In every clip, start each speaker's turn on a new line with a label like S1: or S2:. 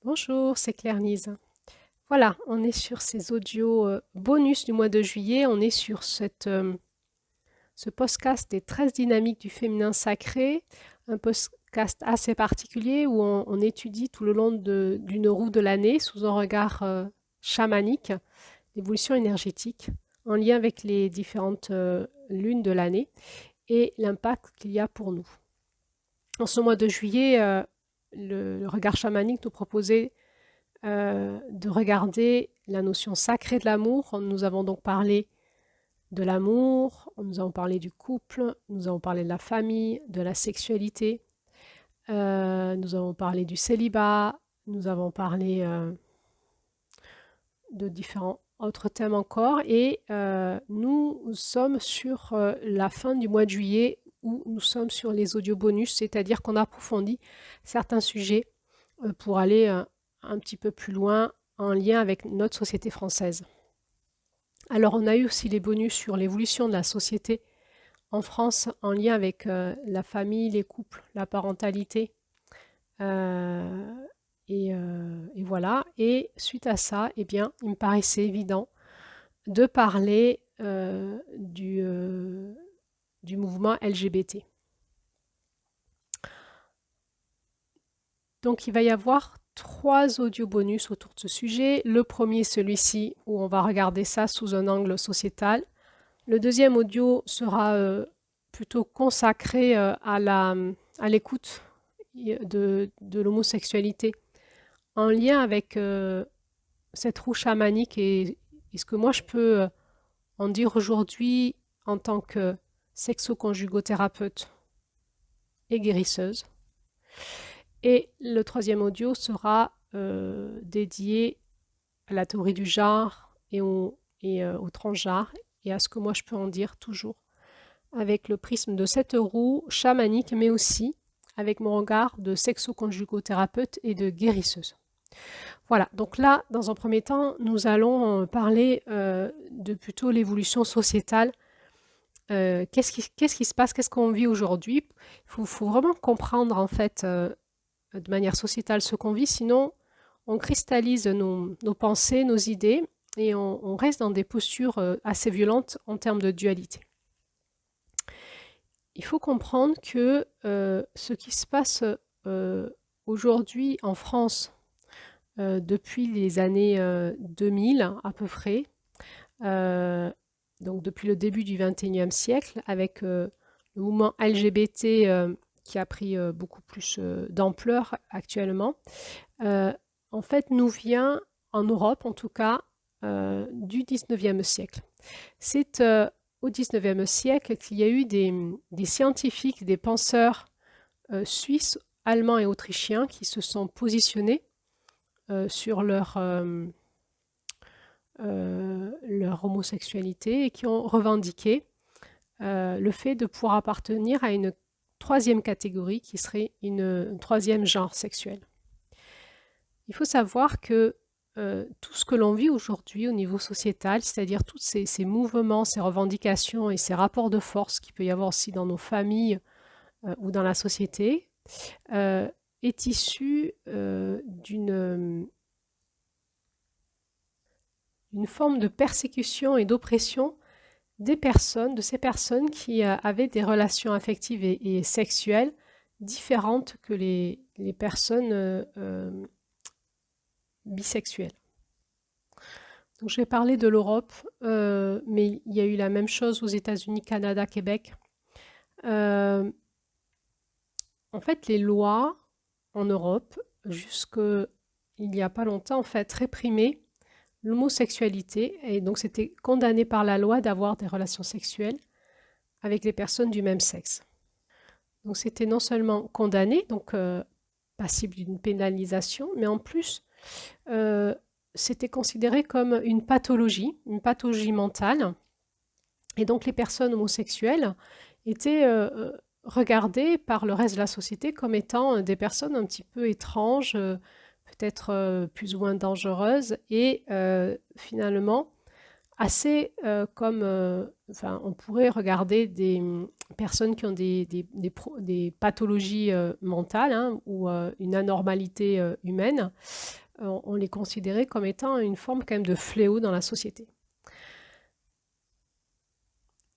S1: Bonjour, c'est Claire-Lise. Voilà, on est sur ces audios bonus du mois de juillet. On est sur ce podcast des 13 dynamiques du féminin sacré, un podcast assez particulier où on étudie tout le long d'une roue de l'année sous un regard chamanique, l'évolution énergétique en lien avec les différentes lunes de l'année et l'impact qu'il y a pour nous. En ce mois de juillet, le regard chamanique nous proposait de regarder la notion sacrée de l'amour. Nous avons donc parlé de l'amour, nous avons parlé du couple, nous avons parlé de la famille, de la sexualité, nous avons parlé du célibat, nous avons parlé de différents autres thèmes encore et nous sommes sur la fin du mois de juillet où nous sommes sur les audios bonus, c'est-à-dire qu'on approfondit certains sujets pour aller un petit peu plus loin en lien avec notre société française. Alors on a eu aussi les bonus sur l'évolution de la société en France en lien avec la famille, les couples, la parentalité. Et voilà. Et suite à ça, eh bien, il me paraissait évident de parler du mouvement LGBT. Donc il va y avoir 3 audios bonus autour de ce sujet. Le premier, celui-ci, où on va regarder ça sous un angle sociétal. Le deuxième audio sera plutôt consacré à l'écoute de l'homosexualité en lien avec cette roue chamanique et ce que moi je peux en dire aujourd'hui en tant que sexo-conjugothérapeute et guérisseuse. Et le troisième audio sera dédié à la théorie du genre et au transgenre et à ce que moi je peux en dire toujours avec le prisme de cette roue chamanique, mais aussi avec mon regard de sexo-conjugothérapeute et de guérisseuse. Voilà, donc là, dans un premier temps, nous allons parler de plutôt l'évolution sociétale. Qu'est-ce qui se passe, qu'est-ce qu'on vit aujourd'hui? Il faut vraiment comprendre en fait de manière sociétale ce qu'on vit, sinon on cristallise nos pensées, nos idées et on reste dans des postures assez violentes en termes de dualité. Il faut comprendre que ce qui se passe aujourd'hui en France depuis les années 2000 à peu près, donc depuis le début du XXIe siècle, avec le mouvement LGBT qui a pris beaucoup plus d'ampleur actuellement, en fait nous vient en Europe en tout cas du XIXe siècle. C'est au XIXe siècle qu'il y a eu des scientifiques, des penseurs suisses, allemands et autrichiens qui se sont positionnés sur leur homosexualité et qui ont revendiqué le fait de pouvoir appartenir à une troisième catégorie qui serait une troisième genre sexuel. Il faut savoir que tout ce que l'on vit aujourd'hui au niveau sociétal, c'est-à-dire tous ces mouvements, ces revendications et ces rapports de force qu'il peut y avoir aussi dans nos familles ou dans la société, est issu d'une forme de persécution et d'oppression de ces personnes qui avaient des relations affectives et sexuelles différentes que les personnes bisexuelles. Donc, je vais parler de l'Europe, mais il y a eu la même chose aux États-Unis, Canada, Québec. En fait, les lois en Europe, jusqu'il n'y a pas longtemps, en fait, réprimaient l'homosexualité et donc c'était condamné par la loi d'avoir des relations sexuelles avec les personnes du même sexe. Donc c'était non seulement condamné, donc passible d'une pénalisation, mais en plus c'était considéré comme une pathologie mentale. Et donc les personnes homosexuelles étaient regardées par le reste de la société comme étant des personnes un petit peu étranges, peut-être plus ou moins dangereuses. Et finalement, assez comme, enfin, on pourrait regarder des personnes qui ont des pathologies mentales, hein, ou une anormalité humaine. On les considérait comme étant une forme quand même de fléau dans la société.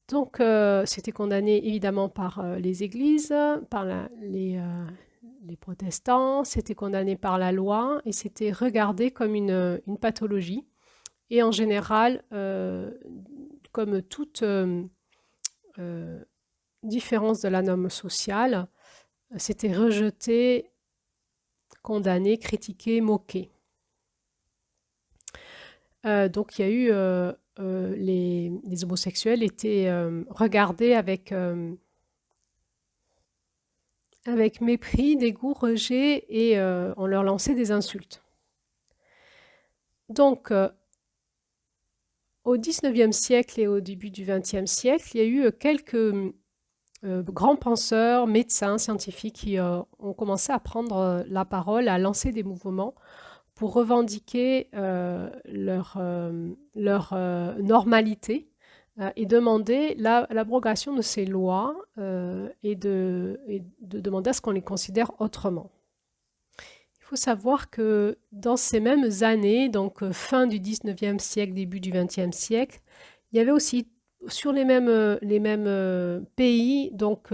S1: Donc, c'était condamné évidemment par les églises, par les protestants, c'était condamné par la loi et c'était regardé comme une pathologie. Et en général, comme toute différence de la norme sociale, c'était rejeté, condamné, critiqué, moqué. Donc il y a eu les homosexuels étaient regardés avec mépris, dégoût, rejet et on leur lançait des insultes. Donc au XIXe siècle et au début du XXe siècle, il y a eu quelques grands penseurs, médecins, scientifiques qui ont commencé à prendre la parole, à lancer des mouvements pour revendiquer leur normalité et demander l'abrogation de ces lois et de demander à ce qu'on les considère autrement. Il faut savoir que dans ces mêmes années, donc fin du 19e siècle, début du 20e siècle, il y avait aussi sur les mêmes pays, donc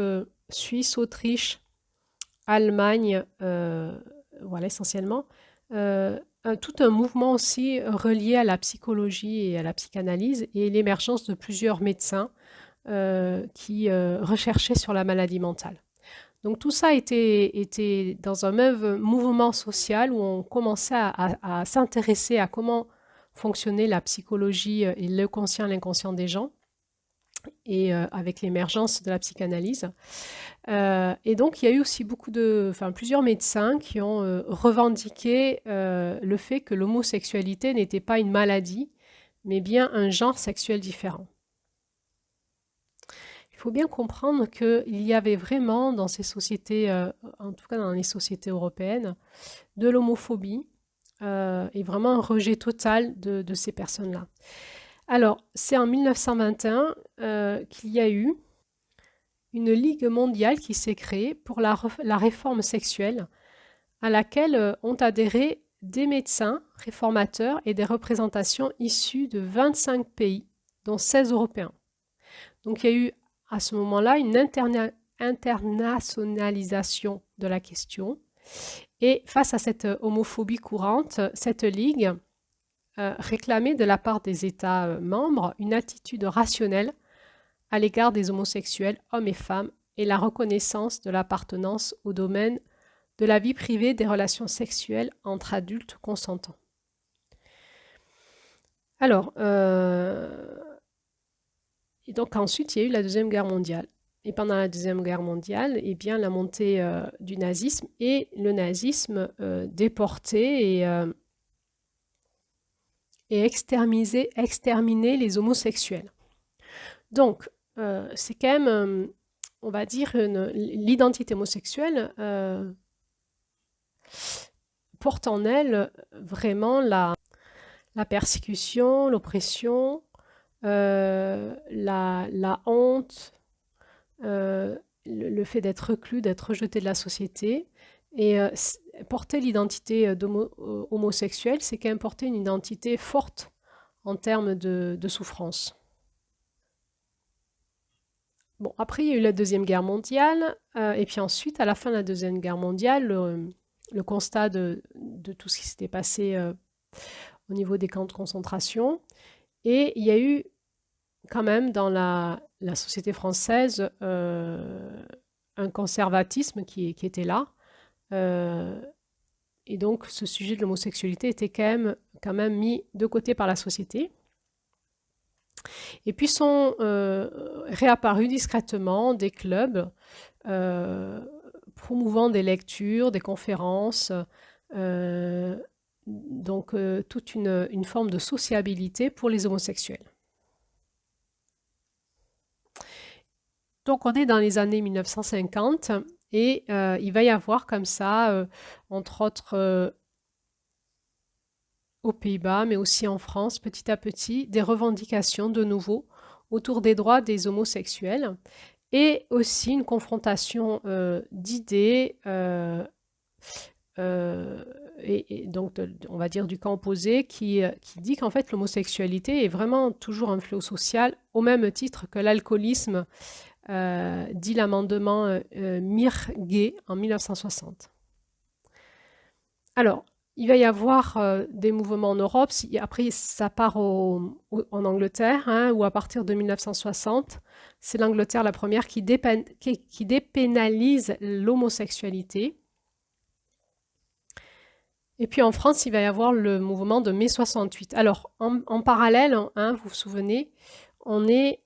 S1: Suisse, Autriche, Allemagne, voilà essentiellement, tout un mouvement aussi relié à la psychologie et à la psychanalyse et l'émergence de plusieurs médecins qui recherchaient sur la maladie mentale. Donc tout ça était dans un même mouvement social où on commençait à s'intéresser à comment fonctionnait la psychologie et le conscient, l'inconscient des gens, et avec l'émergence de la psychanalyse. Et donc il y a eu aussi plusieurs médecins qui ont revendiqué le fait que l'homosexualité n'était pas une maladie, mais bien un genre sexuel différent. Il faut bien comprendre qu'il y avait vraiment dans ces sociétés, en tout cas dans les sociétés européennes, de l'homophobie et vraiment un rejet total de ces personnes-là. Alors, c'est en 1921 qu'il y a eu une ligue mondiale qui s'est créée pour la réforme sexuelle à laquelle ont adhéré des médecins réformateurs et des représentations issues de 25 pays, dont 16 européens. Donc il y a eu à ce moment-là une internationalisation de la question. Et face à cette homophobie courante, cette ligue réclamait de la part des États membres une attitude rationnelle à l'égard des homosexuels, hommes et femmes, et la reconnaissance de l'appartenance au domaine de la vie privée des relations sexuelles entre adultes consentants. Alors, et donc ensuite, il y a eu la Deuxième Guerre mondiale. Et pendant la Deuxième Guerre mondiale, eh bien, la montée du nazisme et le nazisme déportait et exterminait les homosexuels. Donc, c'est quand même, on va dire, l'identité homosexuelle porte en elle vraiment la persécution, l'oppression, la honte, le fait d'être reclus, d'être rejeté de la société. Et porter l'identité homosexuelle, c'est quand même porter une identité forte en termes de souffrance. Bon, après, il y a eu la Deuxième Guerre mondiale, et puis ensuite, à la fin de la Deuxième Guerre mondiale, le constat de tout ce qui s'était passé au niveau des camps de concentration, et il y a eu quand même dans la société française un conservatisme qui était là, et donc ce sujet de l'homosexualité était quand même mis de côté par la société. Et puis sont réapparus discrètement des clubs promouvant des lectures, des conférences, donc toute une forme de sociabilité pour les homosexuels. Donc on est dans les années 1950 et il va y avoir comme ça, entre autres, aux Pays-Bas, mais aussi en France, petit à petit, des revendications de nouveau autour des droits des homosexuels et aussi une confrontation d'idées et donc on va dire du camp opposé qui dit qu'en fait l'homosexualité est vraiment toujours un fléau social au même titre que l'alcoolisme, dit l'amendement Mir-Gay en 1960. Alors, il va y avoir des mouvements en Europe. Après, ça part en Angleterre, hein, où à partir de 1960, c'est l'Angleterre la première qui dépénalise l'homosexualité. Et puis en France, il va y avoir le mouvement de mai 68. Alors, en parallèle, hein, vous vous souvenez, on est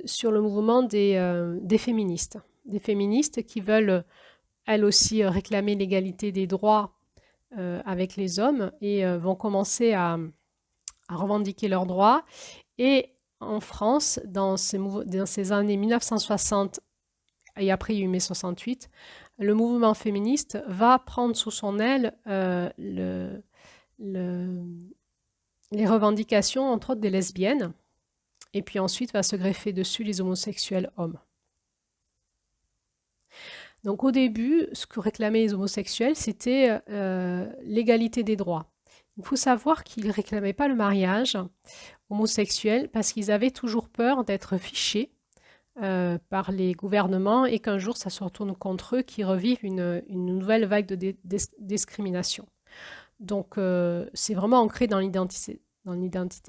S1: sur le mouvement des féministes. Des féministes qui veulent, elles aussi, réclamer l'égalité des droits avec les hommes et vont commencer à revendiquer leurs droits. Et en France, dans ces années 1960 et après il y a eu mai 68, le mouvement féministe va prendre sous son aile les revendications, entre autres des lesbiennes, et puis ensuite va se greffer dessus les homosexuels hommes. Donc au début, ce que réclamaient les homosexuels, c'était l'égalité des droits. Il faut savoir qu'ils ne réclamaient pas le mariage homosexuel parce qu'ils avaient toujours peur d'être fichés par les gouvernements et qu'un jour ça se retourne contre eux, qu'ils revivent une nouvelle vague de discrimination. Donc c'est vraiment ancré dans l'identité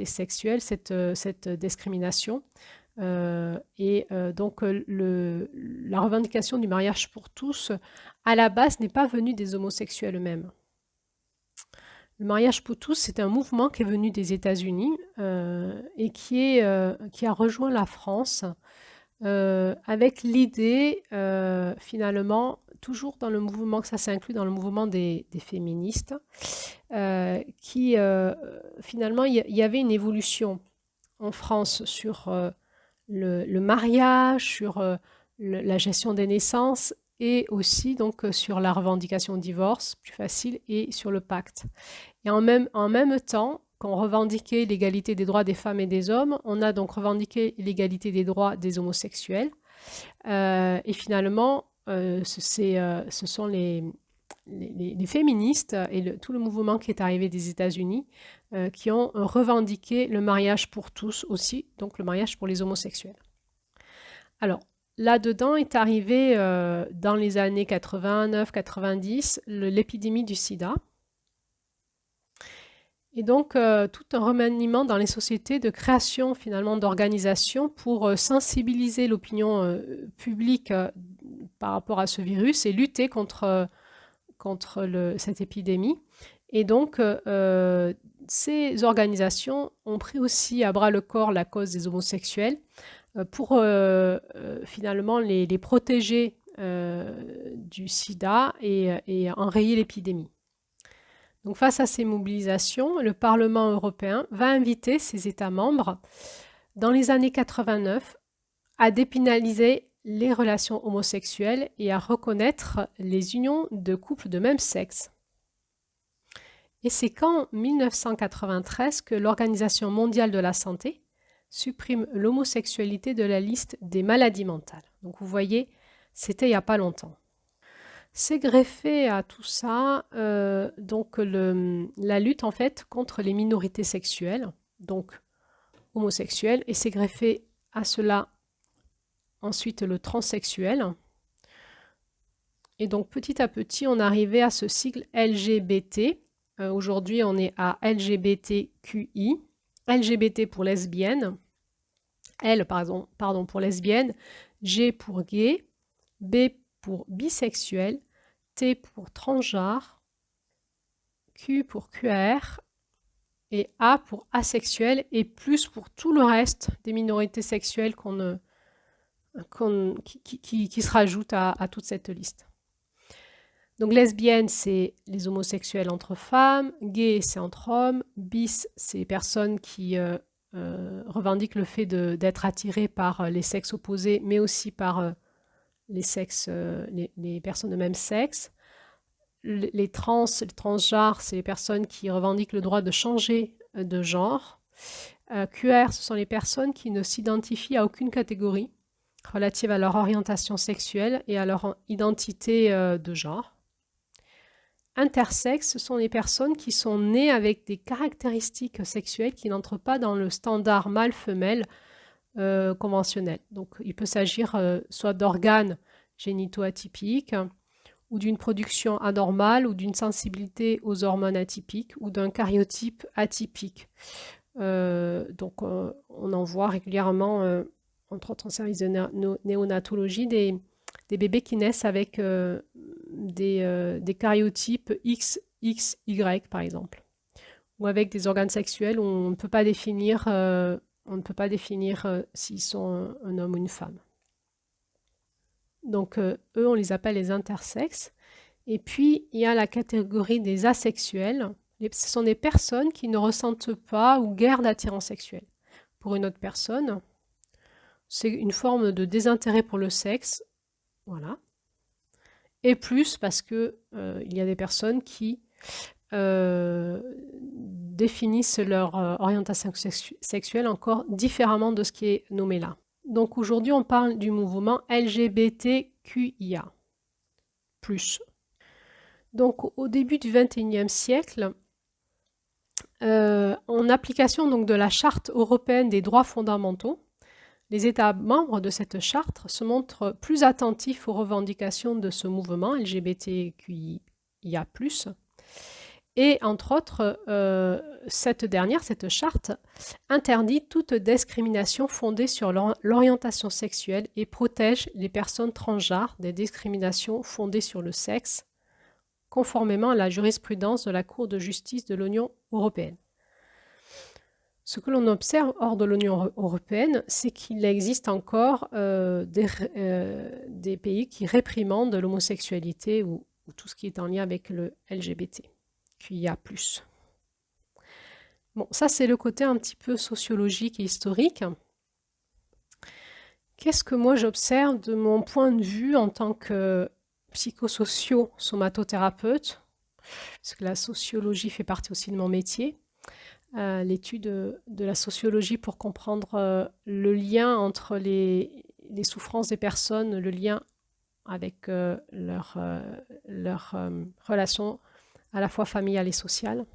S1: sexuelle, cette discrimination. Donc la revendication du mariage pour tous, à la base, n'est pas venue des homosexuels eux-mêmes. Le mariage pour tous, c'est un mouvement qui est venu des États-Unis et qui a rejoint la France avec l'idée, finalement, toujours dans le mouvement, que ça s'inclut dans le mouvement des féministes, finalement, il y avait une évolution en France sur le mariage, sur la gestion des naissances et aussi donc sur la revendication de divorce, plus facile, et sur le pacte. Et en même temps qu'on revendiquait l'égalité des droits des femmes et des hommes, on a donc revendiqué l'égalité des droits des homosexuels. Et finalement, ce sont les féministes et tout le mouvement qui est arrivé des États-Unis qui ont revendiqué le mariage pour tous aussi, donc le mariage pour les homosexuels. Alors, là-dedans est arrivé dans les années 89-90 l'épidémie du sida. Et donc, tout un remaniement dans les sociétés de création finalement d'organisations pour sensibiliser l'opinion publique par rapport à ce virus et lutter contre cette épidémie. Et donc, ces organisations ont pris aussi à bras le corps la cause des homosexuels pour finalement les protéger du sida et enrayer l'épidémie. Donc face à ces mobilisations, le Parlement européen va inviter ses États membres dans les années 89 à dépénaliser les relations homosexuelles et à reconnaître les unions de couples de même sexe. Et c'est qu'en 1993 que l'Organisation mondiale de la santé supprime l'homosexualité de la liste des maladies mentales. Donc vous voyez, c'était il n'y a pas longtemps. C'est greffé à tout ça donc la lutte en fait contre les minorités sexuelles, donc homosexuelles, et c'est greffé à cela ensuite le transsexuel. Et donc petit à petit, on arrivait à ce sigle LGBT. Aujourd'hui, on est à LGBTQI. LGBT pour lesbienne, L pardon pour lesbienne, G pour gay, B pour bisexuel, T pour transgenre, Q pour QR et A pour asexuel et plus pour tout le reste des minorités sexuelles qui se rajoutent à toute cette liste. Donc lesbienne, c'est les homosexuels entre femmes, gay, c'est entre hommes, bis, c'est les personnes qui revendiquent le fait d'être attirées par les sexes opposés, mais aussi par les personnes de même sexe. les transgenres, c'est les personnes qui revendiquent le droit de changer de genre. QR, ce sont les personnes qui ne s'identifient à aucune catégorie relative à leur orientation sexuelle et à leur identité de genre. Intersexes, ce sont les personnes qui sont nées avec des caractéristiques sexuelles qui n'entrent pas dans le standard mâle-femelle conventionnel. Donc, il peut s'agir soit d'organes génitaux atypiques, ou d'une production anormale, ou d'une sensibilité aux hormones atypiques, ou d'un karyotype atypique. Donc, on en voit régulièrement, entre autres en service de néonatologie, des bébés qui naissent avec des karyotypes XXY, par exemple, ou avec des organes sexuels où on ne peut pas définir, s'ils sont un homme ou une femme. Donc, eux, on les appelle les intersexes. Et puis, il y a la catégorie des asexuels. Ce sont des personnes qui ne ressentent pas ou guère d'attirance sexuelle pour une autre personne. C'est une forme de désintérêt pour le sexe. Voilà. Et plus parce que il y a des personnes qui définissent leur orientation sexuelle encore différemment de ce qui est nommé là. Donc aujourd'hui, on parle du mouvement LGBTQIA+. Donc au début du XXIe siècle, en application donc de la Charte européenne des droits fondamentaux, les États membres de cette charte se montrent plus attentifs aux revendications de ce mouvement LGBTQIA+. Et entre autres, cette charte interdit toute discrimination fondée sur l'orientation sexuelle et protège les personnes transgenres des discriminations fondées sur le sexe, conformément à la jurisprudence de la Cour de justice de l'Union européenne. Ce que l'on observe hors de l'Union européenne, c'est qu'il existe encore des pays qui réprimandent l'homosexualité ou tout ce qui est en lien avec le LGBTQIA+. Bon, ça c'est le côté un petit peu sociologique et historique. Qu'est-ce que moi j'observe de mon point de vue en tant que psychosocio-somatothérapeute, parce que la sociologie fait partie aussi de mon métier, l'étude de la sociologie pour comprendre le lien entre les souffrances des personnes, le lien avec leur relation à la fois familiale et sociale.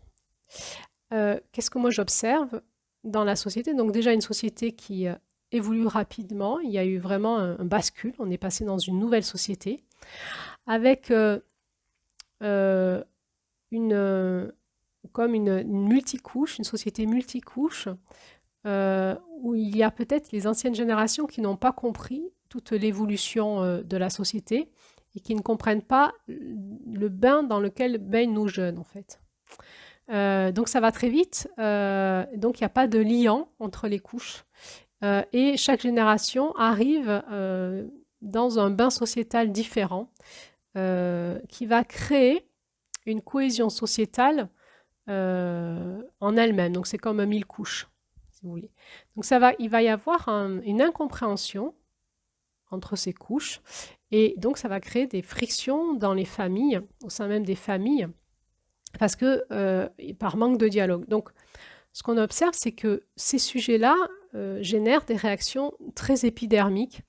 S1: Qu'est-ce que moi j'observe dans la société? Donc déjà une société qui évolue rapidement, il y a eu vraiment un bascule, on est passé dans une nouvelle société avec comme une multicouche, une société multicouche, où il y a peut-être les anciennes générations qui n'ont pas compris toute l'évolution de la société et qui ne comprennent pas le bain dans lequel baignent nos jeunes, en fait. Donc ça va très vite, donc il n'y a pas de liant entre les couches. Et chaque génération arrive dans un bain sociétal différent qui va créer une cohésion sociétale en elle-même. Donc c'est comme 1000 couches, si vous voulez. Donc il va y avoir une incompréhension entre ces couches et donc ça va créer des frictions dans les familles, au sein même des familles, parce que par manque de dialogue. Donc ce qu'on observe, c'est que ces sujets-là génèrent des réactions très épidermiques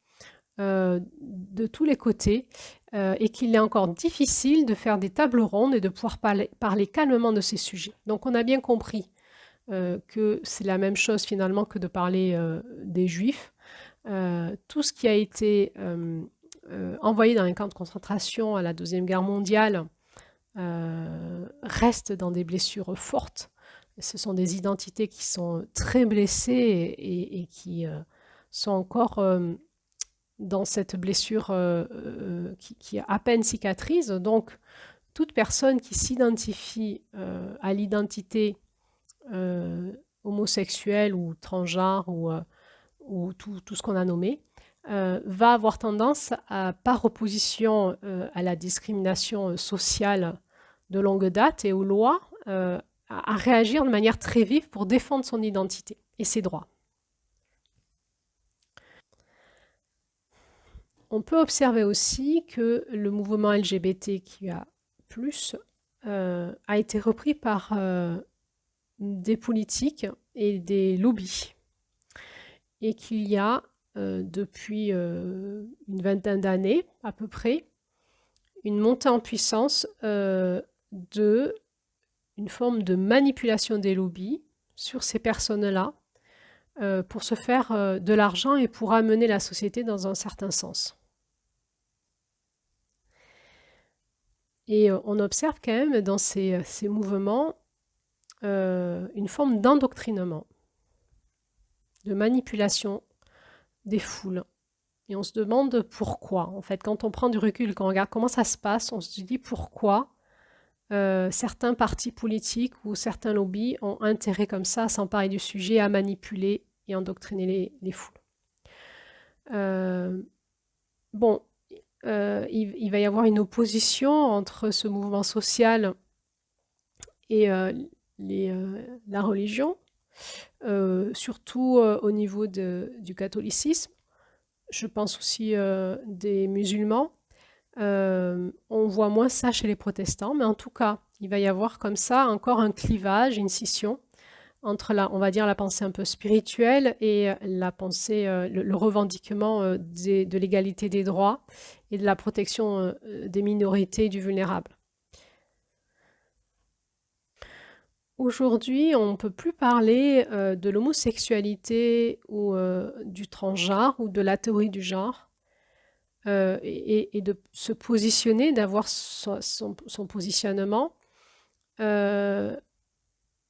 S1: de tous les côtés et qu'il est encore difficile de faire des tables rondes et de pouvoir parler calmement de ces sujets. Donc on a bien compris que c'est la même chose finalement que de parler des Juifs. Tout ce qui a été envoyé dans les camps de concentration à la Deuxième Guerre mondiale reste dans des blessures fortes. Ce sont des identités qui sont très blessées et qui sont encore dans cette blessure qui à peine cicatrise. Donc, toute personne qui s'identifie à l'identité homosexuelle ou transgenre ou tout ce qu'on a nommé, va avoir tendance, par opposition à la discrimination sociale de longue date et aux lois, à réagir de manière très vive pour défendre son identité et ses droits. On peut observer aussi que le mouvement LGBTQIA+, plus a été repris par des politiques et des lobbies. Et qu'il y a depuis une vingtaine d'années à peu près, une montée en puissance de une forme de manipulation des lobbies sur ces personnes-là pour se faire de l'argent et pour amener la société dans un certain sens. Et on observe quand même dans ces mouvements une forme d'endoctrinement, de manipulation des foules. Et on se demande pourquoi. En fait, quand on prend du recul, quand on regarde comment ça se passe, on se dit pourquoi certains partis politiques ou certains lobbies ont intérêt comme ça à s'emparer du sujet, à manipuler et endoctriner les foules. Bon, il va y avoir une opposition entre ce mouvement social et la religion, surtout au niveau du catholicisme. Je pense aussi des musulmans. On voit moins ça chez les protestants, mais en tout cas, il va y avoir comme ça encore un clivage, une scission entre on va dire la pensée un peu spirituelle et la pensée, le revendiquement de l'égalité des droits et de la protection des minorités et du vulnérable. Aujourd'hui, on ne peut plus parler de l'homosexualité ou du transgenre ou de la théorie du genre et de se positionner, d'avoir son positionnement.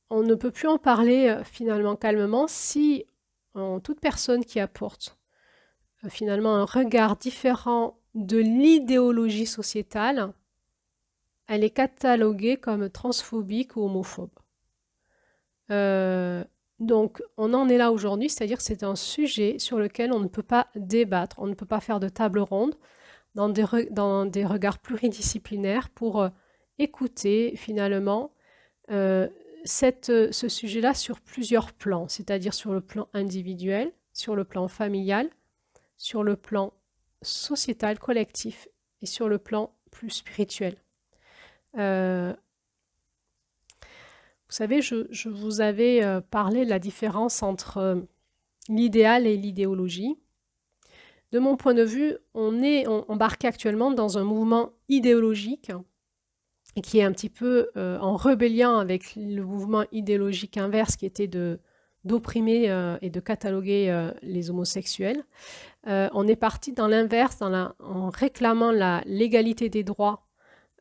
S1: On ne peut plus en parler finalement calmement si toute personne qui apporte finalement un regard différent de l'idéologie sociétale, elle est cataloguée comme transphobique ou homophobe. Donc, on en est là aujourd'hui, c'est-à-dire que c'est un sujet sur lequel on ne peut pas débattre, on ne peut pas faire de table ronde dans des regards pluridisciplinaires pour écouter finalement ce sujet-là sur plusieurs plans, c'est-à-dire sur le plan individuel, sur le plan familial, sur le plan sociétal, collectif et sur le plan plus spirituel. Vous savez, je vous avais parlé de la différence entre l'idéal et l'idéologie. De mon point de vue, on est embarqué actuellement dans un mouvement idéologique qui est un petit peu en rébellion avec le mouvement idéologique inverse qui était d'opprimer et de cataloguer les homosexuels. On est parti dans l'inverse en réclamant l'égalité des droits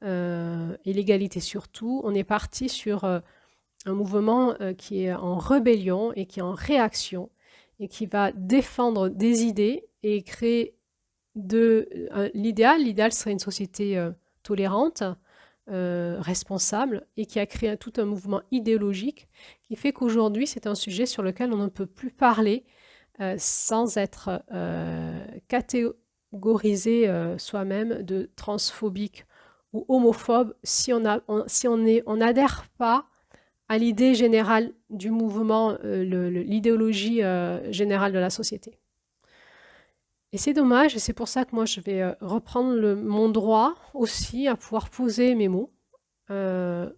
S1: et l'égalité surtout. On est parti sur un mouvement qui est en rébellion et qui est en réaction et qui va défendre des idées et créer l'idéal. L'idéal serait une société tolérante, responsable et qui a créé tout un mouvement idéologique qui fait qu'aujourd'hui, c'est un sujet sur lequel on ne peut plus parler sans être catégorisé soi-même de transphobique ou homophobe si on n'adhère pas à l'idée générale du mouvement, l'idéologie générale de la société. Et c'est dommage, et c'est pour ça que moi je vais reprendre mon droit aussi à pouvoir poser mes mots, en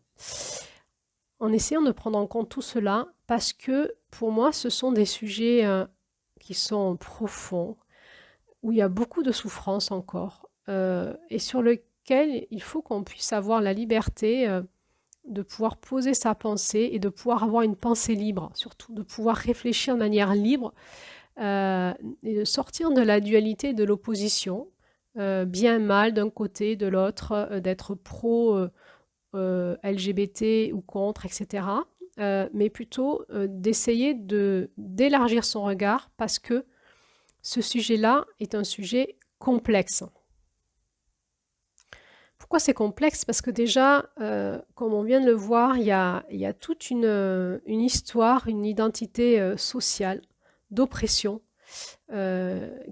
S1: essayant de prendre en compte tout cela, parce que pour moi ce sont des sujets qui sont profonds, où il y a beaucoup de souffrance encore, et sur lesquels il faut qu'on puisse avoir la liberté de pouvoir poser sa pensée et de pouvoir avoir une pensée libre, surtout de pouvoir réfléchir de manière libre et de sortir de la dualité de l'opposition, bien mal d'un côté, de l'autre, d'être pro LGBT ou contre, etc. Mais plutôt d'essayer d'élargir son regard parce que ce sujet-là est un sujet complexe. Pourquoi c'est complexe? Parce que déjà, comme on vient de le voir, il y a toute une histoire, une identité sociale d'oppression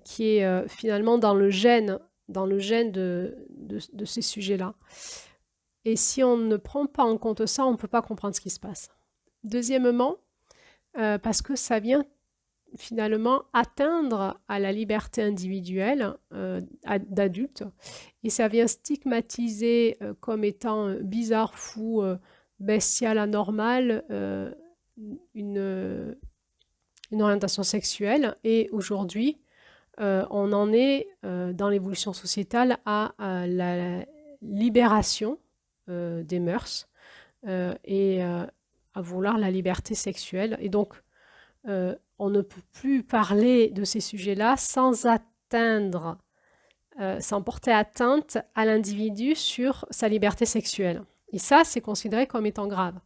S1: qui est finalement dans le gène de ces sujets-là. Et si on ne prend pas en compte ça, on ne peut pas comprendre ce qui se passe. Deuxièmement, parce que ça vient finalement atteindre à la liberté individuelle d'adulte, et ça vient stigmatiser comme étant bizarre, fou, bestial, anormal, une orientation sexuelle. Et aujourd'hui, on en est dans l'évolution sociétale à la libération des mœurs et à vouloir la liberté sexuelle. Et donc, on ne peut plus parler de ces sujets-là sans sans porter atteinte à l'individu sur sa liberté sexuelle. Et ça, c'est considéré comme étant grave.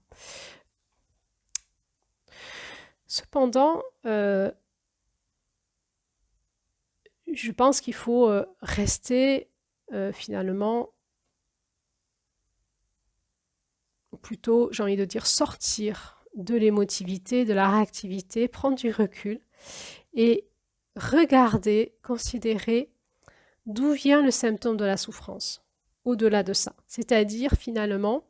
S1: Cependant, je pense qu'il faut rester finalement, plutôt, j'ai envie de dire, sortir de l'émotivité, de la réactivité, prendre du recul et regarder, considérer d'où vient le symptôme de la souffrance, au-delà de ça. C'est-à-dire, finalement,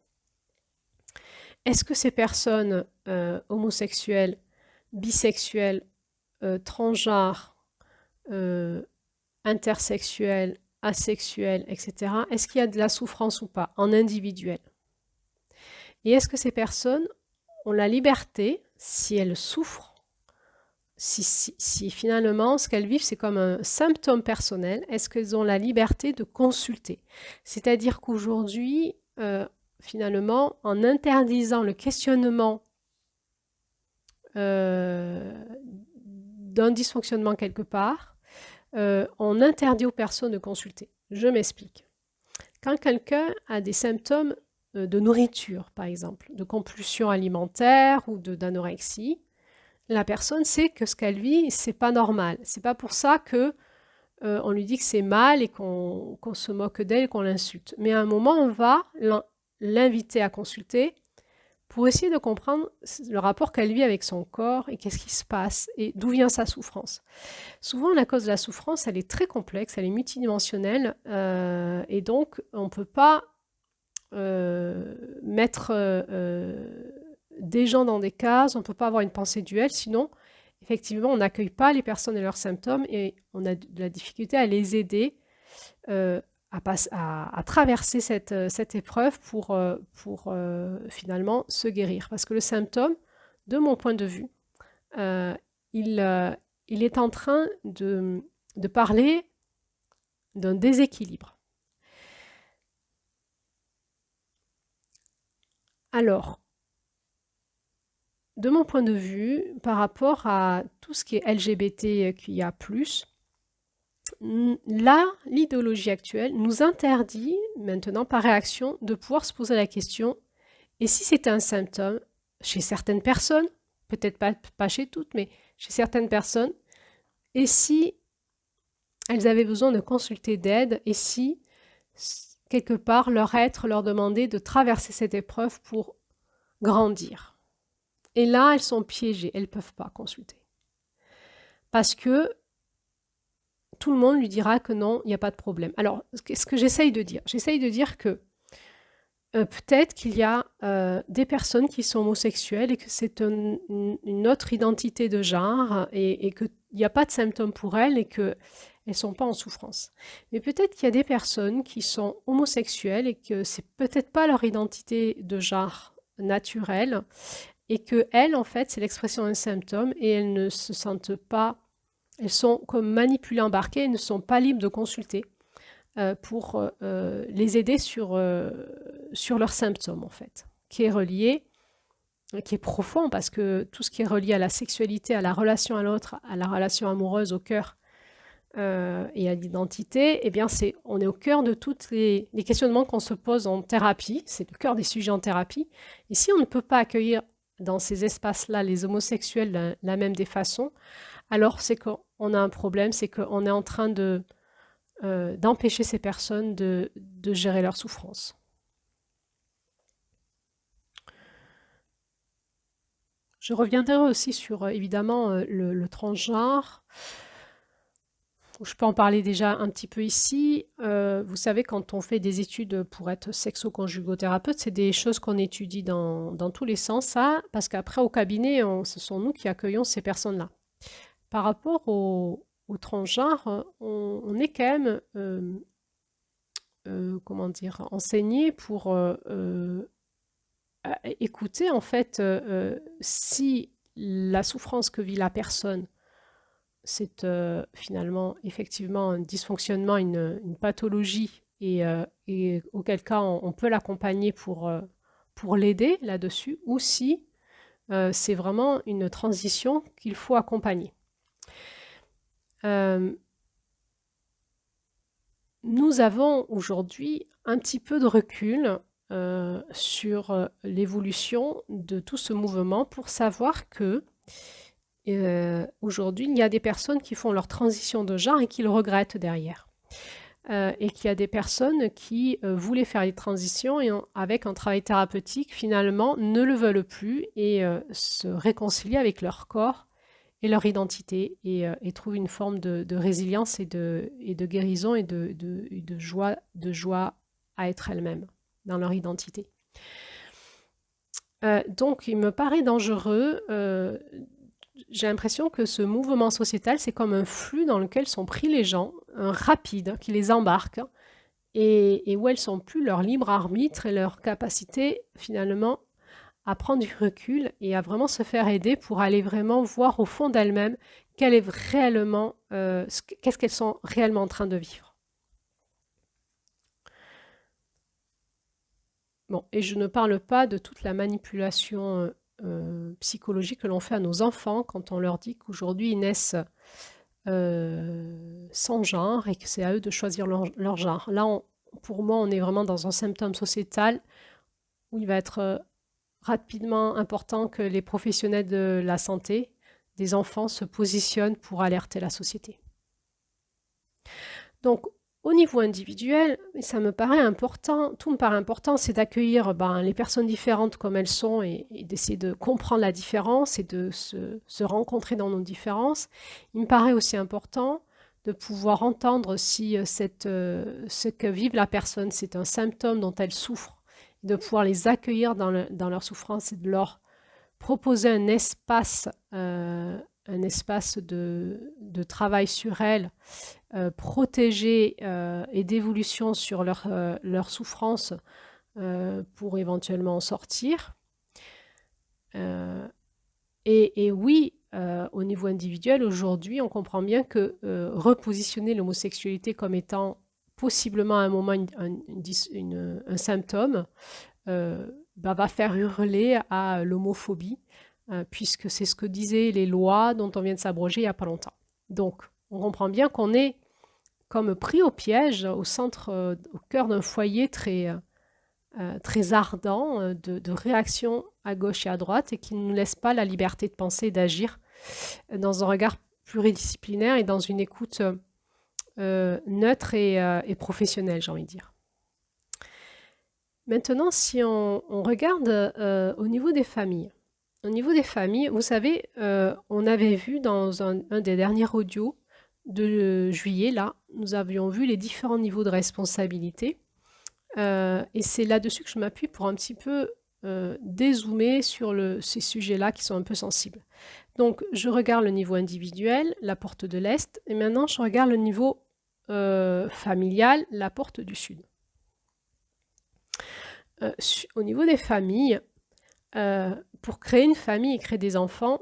S1: est-ce que ces personnes homosexuelles, bisexuelles, transgenres, intersexuelles, asexuelles, etc., est-ce qu'il y a de la souffrance ou pas, en individuel? Et est-ce que ces personnes ont la liberté, si elles souffrent, si finalement ce qu'elles vivent c'est comme un symptôme personnel, est-ce qu'elles ont la liberté de consulter? C'est-à-dire qu'aujourd'hui, finalement, en interdisant le questionnement d'un dysfonctionnement quelque part, on interdit aux personnes de consulter. Je m'explique. Quand quelqu'un a des symptômes de nourriture, par exemple, de compulsion alimentaire ou d'anorexie, la personne sait que ce qu'elle vit, c'est pas normal. C'est pas pour ça que on lui dit que c'est mal et qu'on se moque d'elle, qu'on l'insulte. Mais à un moment, on va l'inviter à consulter pour essayer de comprendre le rapport qu'elle vit avec son corps et qu'est-ce qui se passe et d'où vient sa souffrance. Souvent, la cause de la souffrance, elle est très complexe, elle est multidimensionnelle et donc on ne peut pas mettre des gens dans des cases, on ne peut pas avoir une pensée duel, sinon, effectivement, on n'accueille pas les personnes et leurs symptômes et on a de la difficulté à les aider à traverser cette épreuve pour finalement se guérir. Parce que le symptôme, de mon point de vue, il est en train de parler d'un déséquilibre. Alors, de mon point de vue, par rapport à tout ce qui est LGBTQIA+, là, l'idéologie actuelle nous interdit maintenant par réaction de pouvoir se poser la question et si c'était un symptôme chez certaines personnes, peut-être pas chez toutes, mais chez certaines personnes, et si elles avaient besoin de consulter d'aide et si quelque part leur être leur demandait de traverser cette épreuve pour grandir. Et là, elles sont piégées, elles ne peuvent pas consulter. Parce que tout le monde lui dira que non, il n'y a pas de problème. Alors, ce que j'essaye de dire? J'essaye de dire que peut-être qu'il y a des personnes qui sont homosexuelles et que c'est une autre identité de genre et qu'il n'y a pas de symptômes pour elles et qu'elles ne sont pas en souffrance. Mais peut-être qu'il y a des personnes qui sont homosexuelles et que c'est peut-être pas leur identité de genre naturelle et qu'elles, en fait, c'est l'expression d'un symptôme et elles ne se sentent pas, elles sont comme manipulées, embarquées, elles ne sont pas libres de consulter pour les aider sur leurs symptômes, en fait, qui est relié, qui est profond, parce que tout ce qui est relié à la sexualité, à la relation à l'autre, à la relation amoureuse, au cœur et à l'identité, eh bien, on est au cœur de tous les questionnements qu'on se pose en thérapie, c'est le cœur des sujets en thérapie, et si on ne peut pas accueillir dans ces espaces-là les homosexuels de la même des façons, alors c'est qu'on a un problème, c'est qu'on est en train d'empêcher ces personnes de gérer leur souffrance. Je reviendrai aussi sur, évidemment, le transgenre. Je peux en parler déjà un petit peu ici. Vous savez, quand on fait des études pour être sexo-conjugothérapeute, c'est des choses qu'on étudie dans tous les sens, ça, parce qu'après, au cabinet, ce sont nous qui accueillons ces personnes-là. par rapport au transgenre, on est quand même, comment dire, enseigné pour écouter en fait si la souffrance que vit la personne, c'est finalement effectivement un dysfonctionnement, une pathologie, et auquel cas on peut l'accompagner pour l'aider là-dessus, ou si c'est vraiment une transition qu'il faut accompagner. Nous avons aujourd'hui un petit peu de recul sur l'évolution de tout ce mouvement pour savoir que aujourd'hui, il y a des personnes qui font leur transition de genre et qui le regrettent derrière. Et qu'il y a des personnes qui voulaient faire les transitions et avec un travail thérapeutique, finalement, ne le veulent plus et se réconcilient avec leur corps et leur identité et trouvent une forme de résilience et de guérison et de joie à être elles-mêmes dans leur identité. Donc, il me paraît dangereux. J'ai l'impression que ce mouvement sociétal, c'est comme un flux dans lequel sont pris les gens, un rapide qui les embarque et où elles sont plus leur libre arbitre et leur capacité finalement à prendre du recul et à vraiment se faire aider pour aller vraiment voir au fond d'elles-mêmes quel est réellement, qu'est-ce qu'elles sont réellement en train de vivre. Bon, et je ne parle pas de toute la manipulation psychologique que l'on fait à nos enfants quand on leur dit qu'aujourd'hui ils naissent sans genre et que c'est à eux de choisir leur genre. Là, pour moi, on est vraiment dans un symptôme sociétal où il va être rapidement important que les professionnels de la santé des enfants se positionnent pour alerter la société. Donc, au niveau individuel, ça me paraît important, tout me paraît important, c'est d'accueillir les personnes différentes comme elles sont et d'essayer de comprendre la différence et de se rencontrer dans nos différences. Il me paraît aussi important de pouvoir entendre si ce que vive la personne, c'est un symptôme dont elle souffre, de pouvoir les accueillir dans leur souffrance et de leur proposer un espace de travail sur elles, protégé et d'évolution sur leur souffrance pour éventuellement en sortir. Et oui, au niveau individuel, aujourd'hui, on comprend bien que repositionner l'homosexualité comme étant possiblement à un moment un symptôme va faire hurler à l'homophobie, puisque c'est ce que disaient les lois dont on vient de s'abroger il n'y a pas longtemps. Donc, on comprend bien qu'on est comme pris au piège, au cœur d'un foyer très ardent de réactions à gauche et à droite et qui ne nous laisse pas la liberté de penser et d'agir dans un regard pluridisciplinaire et dans une écoute neutre et professionnelle, j'ai envie de dire. Maintenant, si on regarde au niveau des familles. Au niveau des familles, vous savez, on avait vu dans un des derniers audios de juillet, là, nous avions vu les différents niveaux de responsabilité. Et c'est là-dessus que je m'appuie pour un petit peu dézoomer sur ces sujets-là qui sont un peu sensibles. Donc, je regarde le niveau individuel, la porte de l'Est, et maintenant, je regarde le niveau familial, la porte du Sud. Au niveau des familles, pour créer une famille et créer des enfants,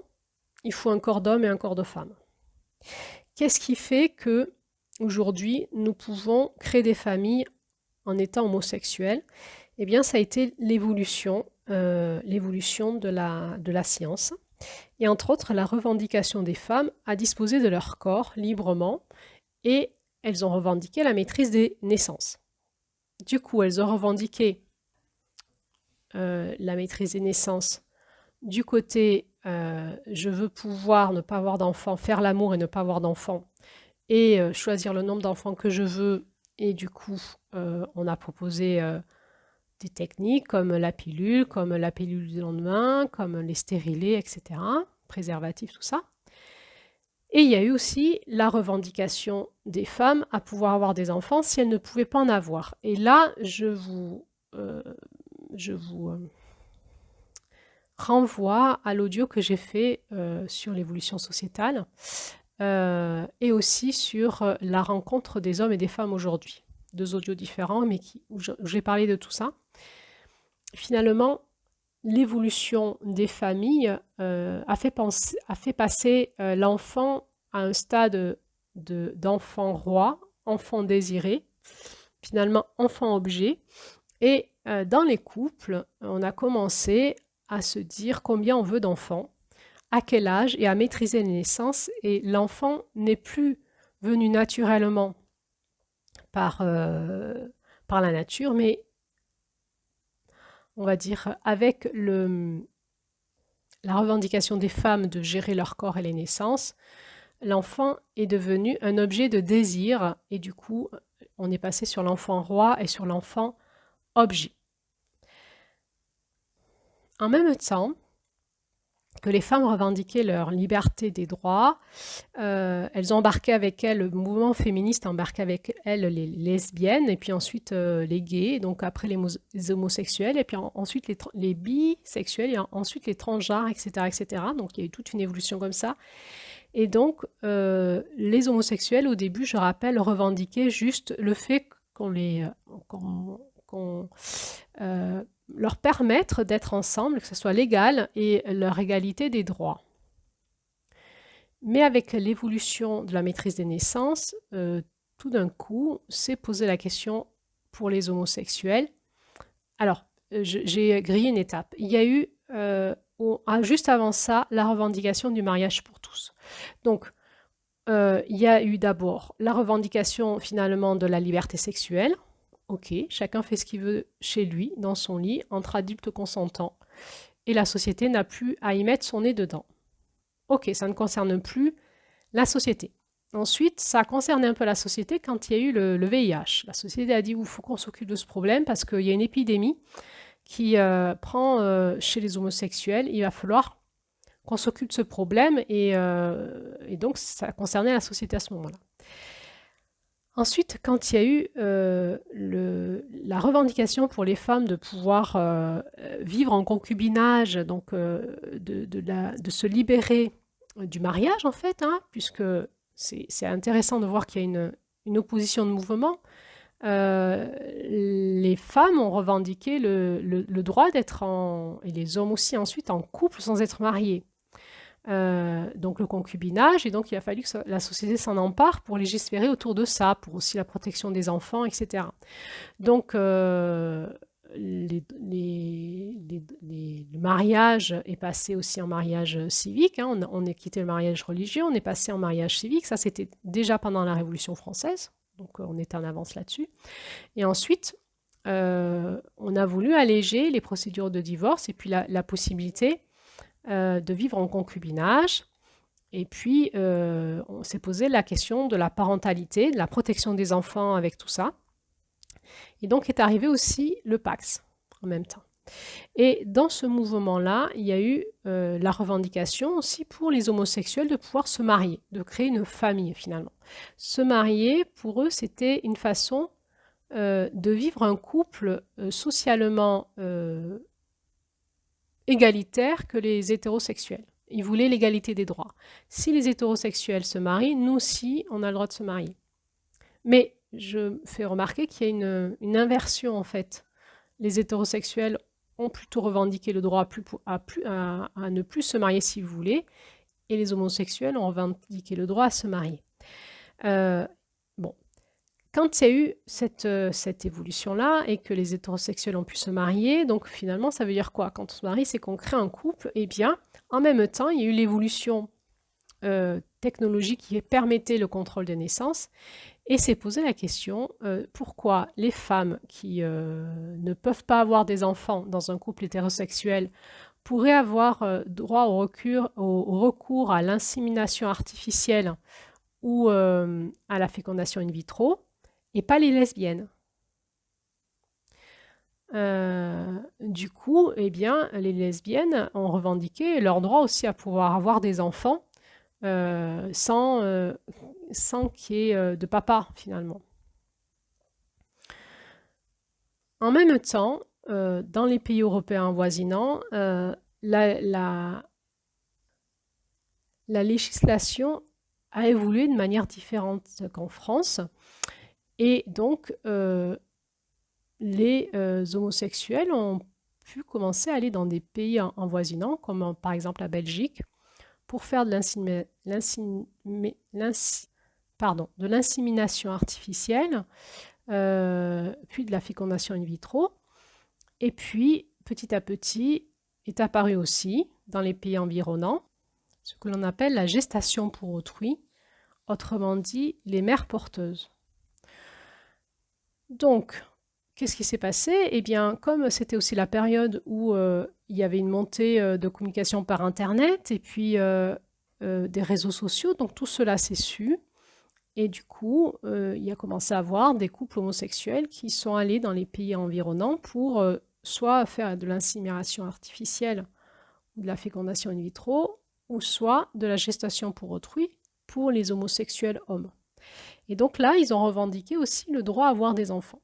S1: il faut un corps d'homme et un corps de femme. Qu'est-ce qui fait que aujourd'hui nous pouvons créer des familles en étant homosexuels? Eh bien, ça a été l'évolution de la science et entre autres la revendication des femmes à disposer de leur corps librement, et elles ont revendiqué la maîtrise des naissances. Du coup, elles ont revendiqué la maîtrise des naissances du côté je veux pouvoir ne pas avoir d'enfants, faire l'amour et ne pas avoir d'enfants, et choisir le nombre d'enfants que je veux, et du coup on a proposé des techniques comme la pilule du lendemain, comme les stérilés, etc., préservatifs, tout ça. Et il y a eu aussi la revendication des femmes à pouvoir avoir des enfants si elles ne pouvaient pas en avoir. Et là, je vous renvoie à l'audio que j'ai fait sur l'évolution sociétale et aussi sur la rencontre des hommes et des femmes aujourd'hui. Deux audios différents, mais où j'ai parlé de tout ça. Finalement, l'évolution des familles a fait passer l'enfant à un stade d'enfant roi, enfant désiré, finalement enfant objet. Et dans les couples, on a commencé à se dire combien on veut d'enfants, à quel âge et à maîtriser les naissances. Et l'enfant n'est plus venu naturellement par la nature, mais on va dire avec la revendication des femmes de gérer leur corps et les naissances, l'enfant est devenu un objet de désir et du coup, on est passé sur l'enfant roi et sur l'enfant objet. En même temps que les femmes revendiquaient leur liberté des droits, elles ont embarqué avec elles, le mouvement féministe a embarqué avec elles les lesbiennes, et puis ensuite les gays, donc après les homosexuels, et puis ensuite les bisexuels, et ensuite les transgenres, etc., etc. Donc il y a eu toute une évolution comme ça. Et donc les homosexuels, au début, je rappelle, revendiquaient juste le fait qu'on leur permettre d'être ensemble, que ce soit légal, et leur égalité des droits. Mais avec l'évolution de la maîtrise des naissances, tout d'un coup, s'est posé la question pour les homosexuels. Alors, j'ai grillé une étape. Il y a eu, juste avant ça, la revendication du mariage pour tous. Donc, il y a eu d'abord la revendication finalement de la liberté sexuelle. Ok, chacun fait ce qu'il veut chez lui, dans son lit, entre adultes consentants. Et la société n'a plus à y mettre son nez dedans. Ok, ça ne concerne plus la société. Ensuite, ça a concerné un peu la société quand il y a eu le VIH. La société a dit, il faut qu'on s'occupe de ce problème parce qu'il y a une épidémie qui prend chez les homosexuels. Il va falloir qu'on s'occupe de ce problème et donc ça concernait la société à ce moment-là. Ensuite, quand il y a eu la revendication pour les femmes de pouvoir vivre en concubinage, donc de se libérer du mariage en fait, hein, puisque c'est intéressant de voir qu'il y a une opposition de mouvement, les femmes ont revendiqué le droit d'être et les hommes aussi ensuite, en couple sans être mariés. Donc le concubinage, et donc il a fallu que la société s'en empare pour légiférer autour de ça, pour aussi la protection des enfants, etc. Donc le mariage est passé aussi en mariage civique, hein. On a quitté le mariage religieux, on est passé en mariage civique, ça c'était déjà pendant la Révolution française, donc on était en avance là-dessus. Et ensuite, on a voulu alléger les procédures de divorce et puis la possibilité de vivre en concubinage. Et puis, on s'est posé la question de la parentalité, de la protection des enfants avec tout ça. Et donc est arrivé aussi le Pacs en même temps. Et dans ce mouvement-là, il y a eu la revendication aussi pour les homosexuels de pouvoir se marier, de créer une famille finalement. Se marier, pour eux, c'était une façon de vivre un couple socialement égalitaire que les hétérosexuels. Ils voulaient l'égalité des droits. Si les hétérosexuels se marient, nous aussi, on a le droit de se marier. Mais je fais remarquer qu'il y a une inversion en fait. Les hétérosexuels ont plutôt revendiqué le droit à ne plus se marier si vous voulez, et les homosexuels ont revendiqué le droit à se marier. Bon, quand il y a eu cette évolution-là et que les hétérosexuels ont pu se marier, donc finalement, ça veut dire quoi? Quand on se marie, c'est qu'on crée un couple. Eh bien, en même temps, il y a eu l'évolution technologique qui permettait le contrôle des naissances. Et s'est posé la question, pourquoi les femmes qui ne peuvent pas avoir des enfants dans un couple hétérosexuel pourraient avoir droit au recours à l'insémination artificielle ou à la fécondation in vitro, et pas les lesbiennes. Du coup, eh bien, les lesbiennes ont revendiqué leur droit aussi à pouvoir avoir des enfants sans qu'il y ait de papa, finalement. En même temps, dans les pays européens voisinants, la législation a évolué de manière différente qu'en France. Et donc, les homosexuels ont pu commencer à aller dans des pays envoisinants, comme par exemple la Belgique, pour faire de l'insémination artificielle, puis de la fécondation in vitro. Et puis, petit à petit, est apparu aussi, dans les pays environnants, ce que l'on appelle la gestation pour autrui, autrement dit, les mères porteuses. Donc, qu'est-ce qui s'est passé? Eh bien, comme c'était aussi la période où il y avait une montée de communication par Internet et puis des réseaux sociaux, donc tout cela s'est su. Et du coup, il y a commencé à avoir des couples homosexuels qui sont allés dans les pays environnants pour soit faire de l'insémination artificielle ou de la fécondation in vitro, ou soit de la gestation pour autrui pour les homosexuels hommes. Et donc là, ils ont revendiqué aussi le droit à avoir des enfants.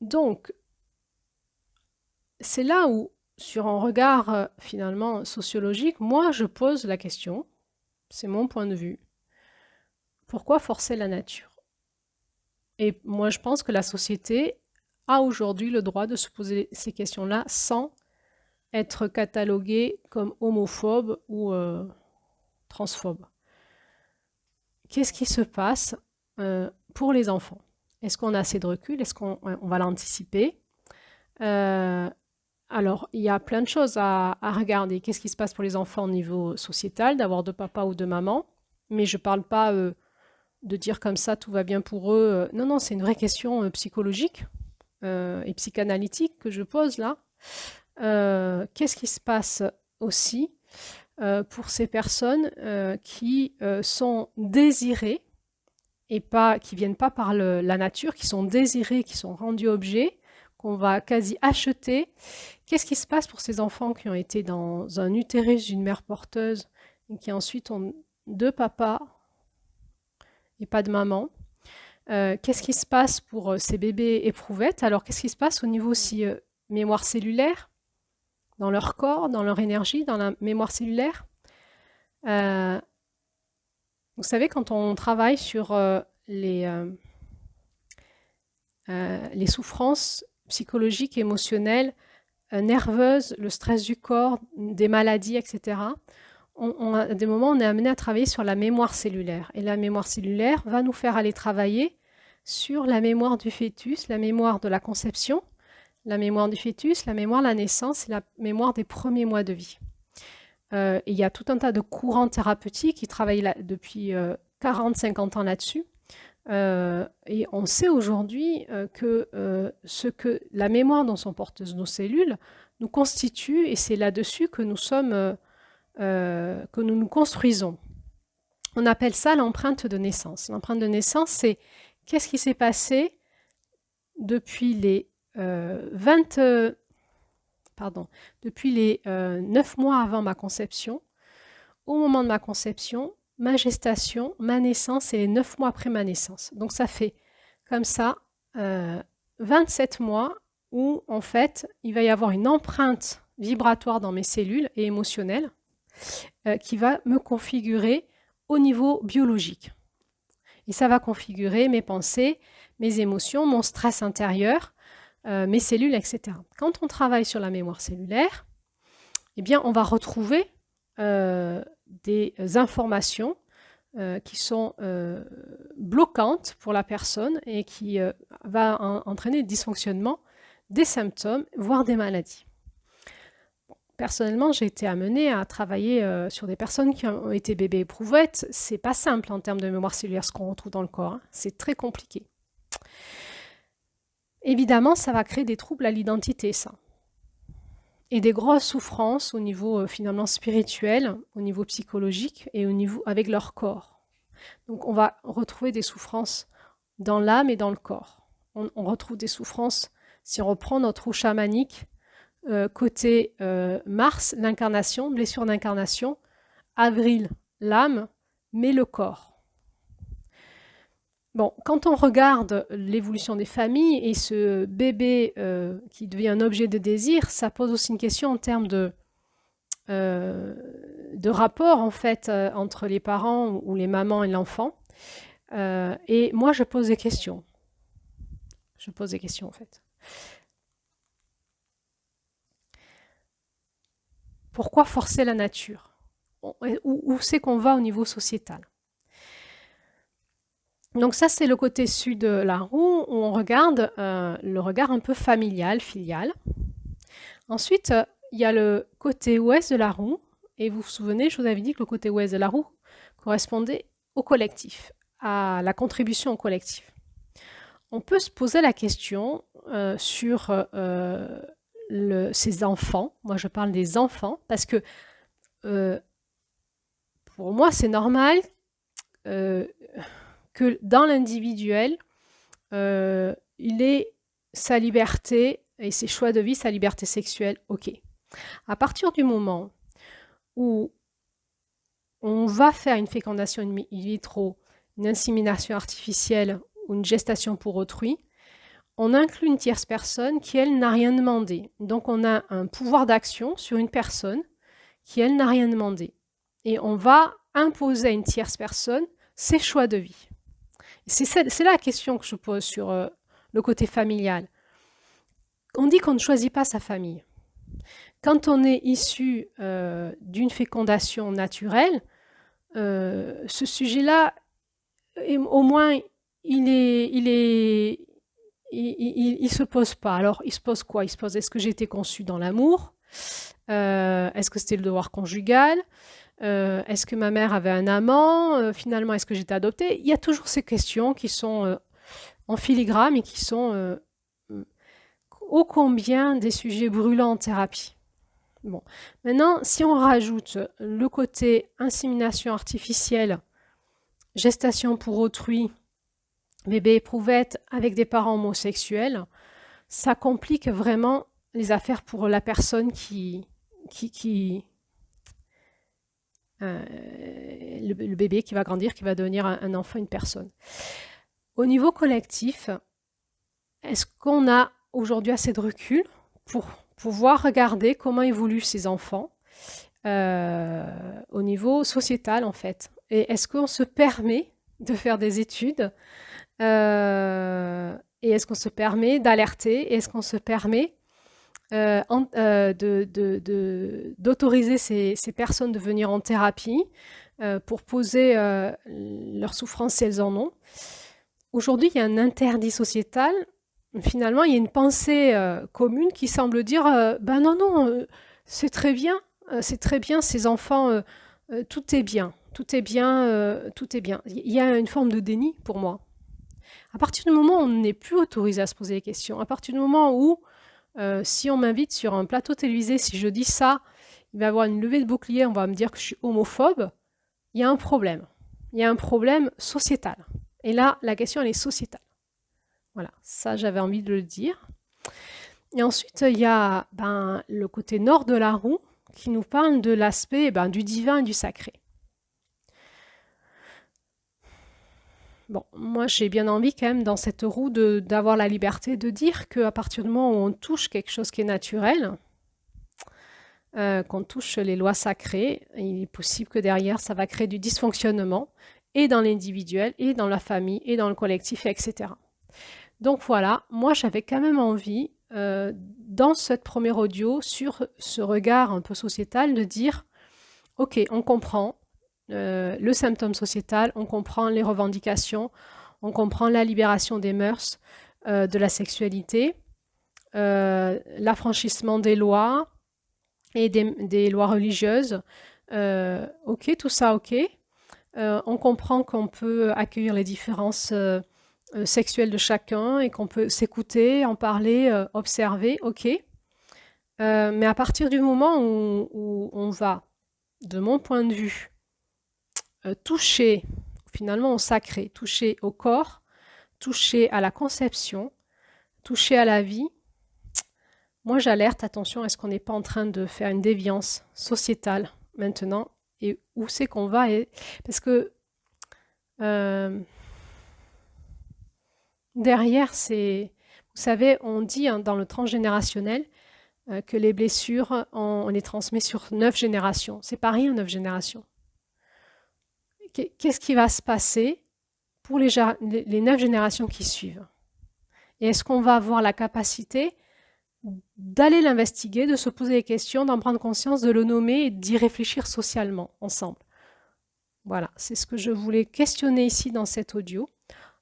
S1: Donc, c'est là où, sur un regard finalement sociologique, moi je pose la question, c'est mon point de vue, pourquoi forcer la nature? Et moi je pense que la société a aujourd'hui le droit de se poser ces questions-là sans être cataloguée comme homophobe ou transphobe. Qu'est-ce qui se passe pour les enfants? Est-ce qu'on a assez de recul? Est-ce qu'on va l'anticiper? Alors, il y a plein de choses à regarder. Qu'est-ce qui se passe pour les enfants au niveau sociétal, d'avoir de papa ou de maman? Mais je ne parle pas de dire comme ça, tout va bien pour eux. Non, non, c'est une vraie question psychologique et psychanalytique que je pose là. Qu'est-ce qui se passe aussi pour ces personnes qui sont désirées et qui ne viennent pas par la nature, qui sont désirées, qui sont rendus objets, qu'on va quasi acheter. Qu'est-ce qui se passe pour ces enfants qui ont été dans un utérus d'une mère porteuse et qui ensuite ont 2 papas et pas de maman? Qu'est-ce qui se passe pour ces bébés éprouvettes? Alors, qu'est-ce qui se passe au niveau aussi mémoire cellulaire, dans leur corps, dans leur énergie, dans la mémoire cellulaire? Vous savez, quand on travaille sur les souffrances psychologiques, émotionnelles, nerveuses, le stress du corps, des maladies, etc., à des moments, on est amené à travailler sur la mémoire cellulaire. Et la mémoire cellulaire va nous faire aller travailler sur la mémoire du fœtus, la mémoire de la conception, la mémoire du fœtus, la mémoire de la naissance et la mémoire des premiers mois de vie. Et il y a tout un tas de courants thérapeutiques qui travaillent depuis 40-50 ans là-dessus. Et on sait aujourd'hui que la mémoire dont sont porteuses nos cellules nous constitue, et c'est là-dessus que nous sommes, que nous nous construisons. On appelle ça l'empreinte de naissance. L'empreinte de naissance, c'est qu'est-ce qui s'est passé depuis les 9 mois avant ma conception, au moment de ma conception, ma gestation, ma naissance et les 9 mois après ma naissance. Donc ça fait comme ça 27 mois où en fait il va y avoir une empreinte vibratoire dans mes cellules et émotionnelle qui va me configurer au niveau biologique. Et ça va configurer mes pensées, mes émotions, mon stress intérieur, mes cellules, etc. Quand on travaille sur la mémoire cellulaire, eh bien, on va retrouver des informations qui sont bloquantes pour la personne et qui va entraîner des dysfonctionnements, des symptômes, voire des maladies. Personnellement, j'ai été amenée à travailler sur des personnes qui ont été bébés éprouvettes. C'est pas simple en termes de mémoire cellulaire ce qu'on retrouve dans le corps, hein. C'est très compliqué. Évidemment, ça va créer des troubles à l'identité, ça. Et des grosses souffrances au niveau finalement spirituel, au niveau psychologique et au niveau avec leur corps. Donc on va retrouver des souffrances dans l'âme et dans le corps. On retrouve des souffrances, si on reprend notre roue chamanique, côté Mars, l'incarnation, blessure d'incarnation, avril, l'âme, mais le corps. Bon, quand on regarde l'évolution des familles et ce bébé qui devient un objet de désir, ça pose aussi une question en termes de rapport en fait entre les parents ou les mamans et l'enfant. Et moi, je pose des questions. Je pose des questions en fait. Pourquoi forcer la nature? Où c'est qu'on va au niveau sociétal? Donc ça, c'est le côté sud de la roue où on regarde le regard un peu familial, filial. Ensuite, il y a le côté ouest de la roue. Et vous vous souvenez, je vous avais dit que le côté ouest de la roue correspondait au collectif, à la contribution au collectif. On peut se poser la question sur ces enfants. Moi, je parle des enfants parce que pour moi, c'est normal que dans l'individuel, il ait sa liberté et ses choix de vie, sa liberté sexuelle, ok. À partir du moment où on va faire une fécondation in vitro, une insémination artificielle ou une gestation pour autrui, on inclut une tierce personne qui, elle, n'a rien demandé. Donc, on a un pouvoir d'action sur une personne qui, elle, n'a rien demandé. Et on va imposer à une tierce personne ses choix de vie. C'est là la question que je pose sur le côté familial. On dit qu'on ne choisit pas sa famille. Quand on est issu d'une fécondation naturelle, ce sujet-là, au moins, il se pose pas. Alors, il se pose quoi? Il se pose, est-ce que j'ai été conçu dans l'amour? Est-ce que c'était le devoir conjugal? Est-ce que ma mère avait un amant? Finalement, est-ce que j'étais adoptée? Il y a toujours ces questions qui sont en filigrane et qui sont ô combien des sujets brûlants en thérapie. Bon. Maintenant, si on rajoute le côté insémination artificielle, gestation pour autrui, bébé éprouvette avec des parents homosexuels, ça complique vraiment les affaires pour la personne le bébé qui va grandir, qui va devenir un enfant, une personne. Au niveau collectif, est-ce qu'on a aujourd'hui assez de recul pour pouvoir regarder comment évoluent ces enfants au niveau sociétal en fait? Et est-ce qu'on se permet de faire des études et est-ce qu'on se permet d'alerter? Et est-ce qu'on se permet d'autoriser ces personnes de venir en thérapie pour poser leurs souffrances si elles en ont? Aujourd'hui, il y a un interdit sociétal. Finalement, il y a une pensée commune qui semble dire ben non, c'est très bien, ces enfants, tout est bien, tout est bien, tout est bien. Il y a une forme de déni pour moi. À partir du moment où on n'est plus autorisé à se poser des questions, à partir du moment où, si on m'invite sur un plateau télévisé, si je dis ça, il va y avoir une levée de bouclier, on va me dire que je suis homophobe, il y a un problème. Il y a un problème sociétal. Et là, la question, elle est sociétale. Voilà, ça, j'avais envie de le dire. Et ensuite, il y a le côté nord de la roue qui nous parle de l'aspect du divin et du sacré. Bon, moi, j'ai bien envie quand même dans cette roue d'avoir la liberté de dire qu'à partir du moment où on touche quelque chose qui est naturel, qu'on touche les lois sacrées, il est possible que derrière, ça va créer du dysfonctionnement, et dans l'individuel, et dans la famille, et dans le collectif, etc. Donc voilà, moi j'avais quand même envie, dans cette première audio, sur ce regard un peu sociétal, de dire, ok, on comprend le symptôme sociétal, on comprend les revendications, on comprend la libération des mœurs, de la sexualité, l'affranchissement des lois et des lois religieuses. Ok, tout ça, ok. On comprend qu'on peut accueillir les différences sexuelles de chacun et qu'on peut s'écouter, en parler, observer, ok. Mais à partir du moment où on va, de mon point de vue, toucher finalement au sacré, toucher au corps, toucher à la conception, toucher à la vie, moi j'alerte, attention, est-ce qu'on n'est pas en train de faire une déviance sociétale maintenant? Et où c'est qu'on va? Parce que Derrière, vous savez, on dit hein, dans le transgénérationnel que les blessures, on les transmet sur 9 générations. C'est pas rien, 9 générations. Qu'est-ce qui va se passer pour les 9 générations qui suivent? Et est-ce qu'on va avoir la capacité d'aller l'investiguer, de se poser des questions, d'en prendre conscience, de le nommer et d'y réfléchir socialement, ensemble? Voilà, c'est ce que je voulais questionner ici dans cet audio,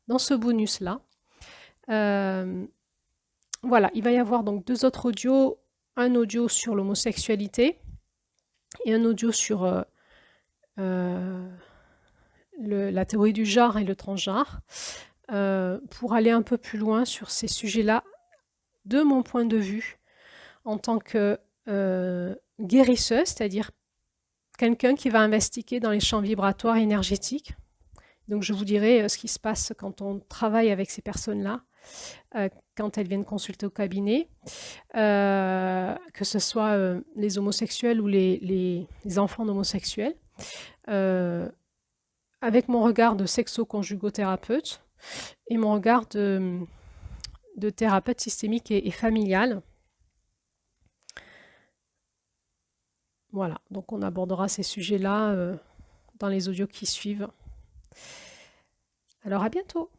S1: dans ce bonus-là. Voilà, il va y avoir donc 2 autres audios, un audio sur l'homosexualité et un audio sur la théorie du genre et le transgenre, pour aller un peu plus loin sur ces sujets-là, de mon point de vue, en tant que guérisseuse, c'est-à-dire quelqu'un qui va investiguer dans les champs vibratoires et énergétiques. Donc je vous dirai ce qui se passe quand on travaille avec ces personnes-là, quand elles viennent consulter au cabinet, que ce soit les homosexuels ou les enfants d'homosexuels, avec mon regard de sexo-conjugothérapeute et mon regard de thérapeute systémique et familial. Voilà, donc on abordera ces sujets-là dans les audios qui suivent. Alors à bientôt!